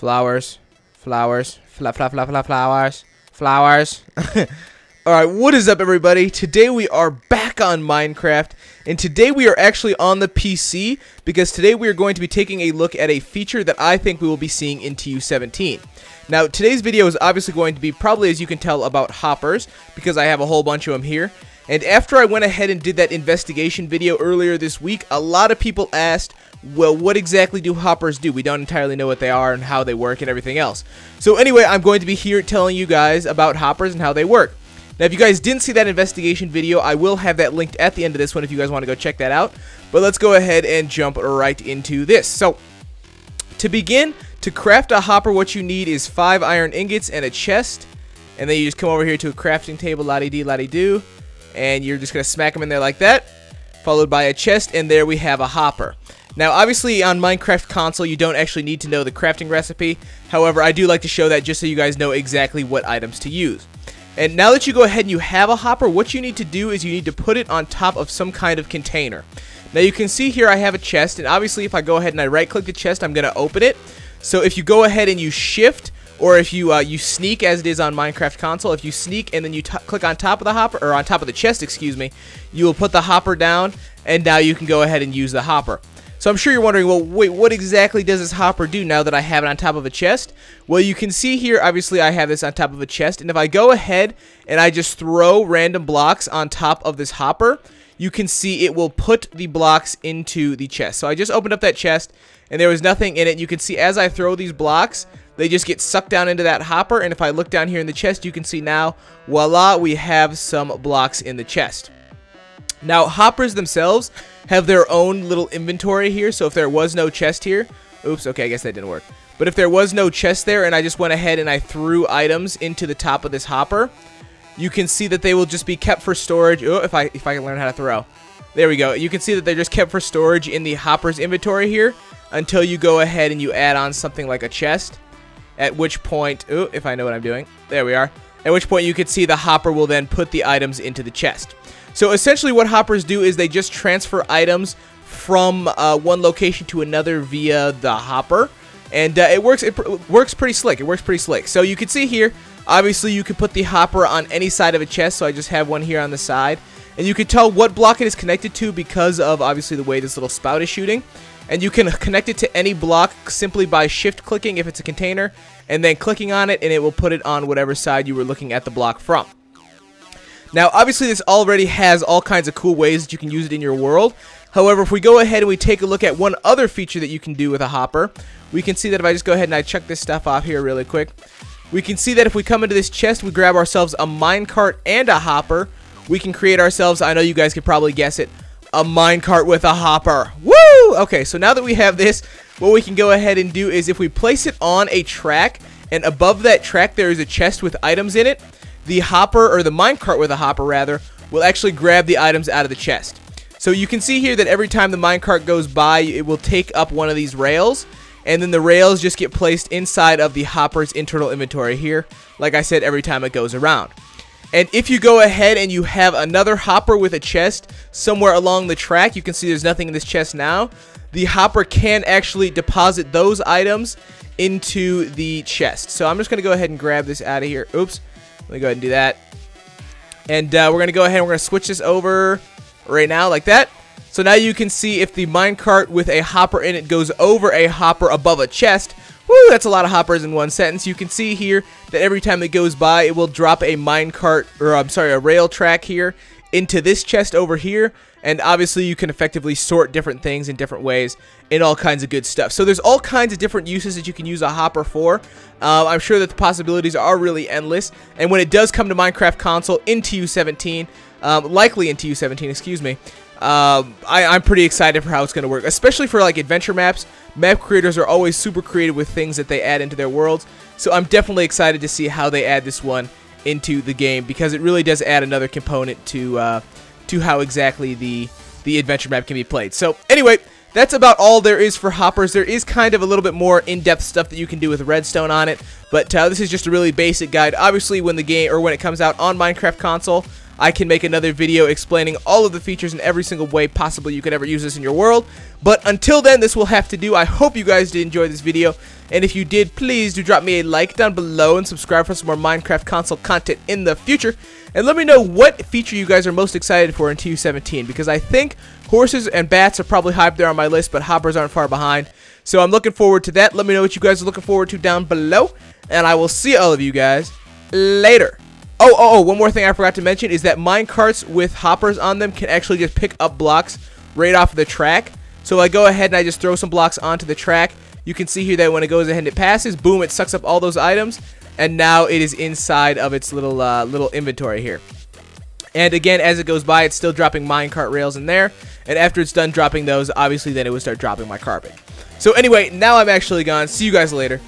Flowers. Flowers. Flowers. Flowers. Alright, what is up everybody? Today we are back on Minecraft, and today we are actually on the PC, because today we are going to be taking a look at a feature that I think we will be seeing in TU17. Now, today's video is obviously going to be, probably as you can tell, about hoppers, because I have a whole bunch of them here. And after I went ahead and did that investigation video earlier this week, a lot of people asked, well, what exactly do hoppers do? We don't entirely know what they are and how they work and everything else. So anyway, I'm going to be here telling you guys about hoppers and how they work. Now, if you guys didn't see that investigation video, I will have that linked at the end of this one if you guys want to go check that out. But let's go ahead and jump right into this. So, to begin, to craft a hopper, what you need is 5 iron ingots and a chest. And then you just come over here to a crafting table, la-dee-dee, la-dee-doo. And you're just going to smack them in there like that. Followed by a chest, and there we have a hopper. Now, obviously, on Minecraft console, you don't actually need to know the crafting recipe. However, I do like to show that just so you guys know exactly what items to use. And now that you go ahead and you have a hopper, what you need to do is you need to put it on top of some kind of container. Now you can see here I have a chest, and obviously if I go ahead and I right click the chest, I'm going to open it. So if you go ahead and you shift, or if you you sneak as it is on Minecraft console, if you sneak and then you click on top of the hopper, or on top of the chest, excuse me, you will put the hopper down, and now you can go ahead and use the hopper. So I'm sure you're wondering, well, wait, what exactly does this hopper do now that I have it on top of a chest? Well, you can see here, obviously, I have this on top of a chest, and if I go ahead and I just throw random blocks on top of this hopper, you can see it will put the blocks into the chest. So I just opened up that chest, and there was nothing in it. You can see as I throw these blocks, they just get sucked down into that hopper, and if I look down here in the chest, you can see now, voila, we have some blocks in the chest. Now, hoppers themselves have their own little inventory here, so if there was no chest here, oops, okay, I guess that didn't work. But if there was no chest there and I just went ahead and I threw items into the top of this hopper, you can see that they will just be kept for storage. Oh, if I can learn how to throw. There we go. You can see that they're just kept for storage in the hopper's inventory here until you go ahead and you add on something like a chest, at which point, oh, if I know what I'm doing, there we are. At which point you can see the hopper will then put the items into the chest. So essentially what hoppers do is they just transfer items from one location to another via the hopper, and it works pretty slick. It works pretty slick. So you can see here, obviously you can put the hopper on any side of a chest, so I just have one here on the side, and you can tell what block it is connected to because of obviously the way this little spout is shooting. And you can connect it to any block simply by shift clicking if it's a container, and then clicking on it, and it will put it on whatever side you were looking at the block from. Now, obviously, this already has all kinds of cool ways that you can use it in your world. However, if we go ahead and we take a look at one other feature that you can do with a hopper, we can see that if I just go ahead and I check this stuff off here really quick, we can see that if we come into this chest, we grab ourselves a minecart and a hopper, we can create ourselves, I know you guys could probably guess it, a minecart with a hopper. Woo! Okay, so now that we have this, what we can go ahead and do is if we place it on a track, and above that track there is a chest with items in it, the hopper, or the minecart with a hopper rather, will actually grab the items out of the chest. So you can see here that every time the minecart goes by, it will take up one of these rails, and then the rails just get placed inside of the hopper's internal inventory here, like I said, every time it goes around. And if you go ahead and you have another hopper with a chest somewhere along the track, you can see there's nothing in this chest now, the hopper can actually deposit those items into the chest. So I'm just going to go ahead and grab this out of here. Oops. Let me go ahead and do that. And we're going to go ahead and we're going to switch this over right now like that. So now you can see if the minecart with a hopper in it goes over a hopper above a chest, woo, that's a lot of hoppers in one sentence. You can see here that every time it goes by, it will drop a minecart, or I'm sorry, a rail track here into this chest over here. And obviously you can effectively sort different things in different ways and all kinds of good stuff. So there's all kinds of different uses that you can use a hopper for. I'm sure that the possibilities are really endless. And when it does come to Minecraft console in TU17, likely in TU17, excuse me, I'm pretty excited for how it's going to work, especially for like adventure maps. Map creators are always super creative with things that they add into their worlds. So I'm definitely excited to see how they add this one into the game, because it really does add another component to how exactly the adventure map can be played. So anyway, that's about all there is for hoppers. There is kind of a little bit more in-depth stuff that you can do with redstone on it, but this is just a really basic guide. Obviously, when the game, or when it comes out on Minecraft console, I can make another video explaining all of the features in every single way possible you could ever use this in your world. But until then, this will have to do. I hope you guys did enjoy this video, and if you did, please do drop me a like down below and subscribe for some more Minecraft console content in the future. And let me know what feature you guys are most excited for in TU17, because I think horses and bats are probably high up there on my list, but hoppers aren't far behind. So I'm looking forward to that. Let me know what you guys are looking forward to down below, and I will see all of you guys later. Oh, one more thing I forgot to mention is that minecarts with hoppers on them can actually just pick up blocks right off of the track. So I go ahead and I just throw some blocks onto the track. You can see here that when it goes ahead and it passes, boom, it sucks up all those items, and now it is inside of its little inventory here. And again, as it goes by, it's still dropping minecart rails in there, and after it's done dropping those, obviously then it would start dropping my carpet. So anyway, now I'm actually gone. See you guys later.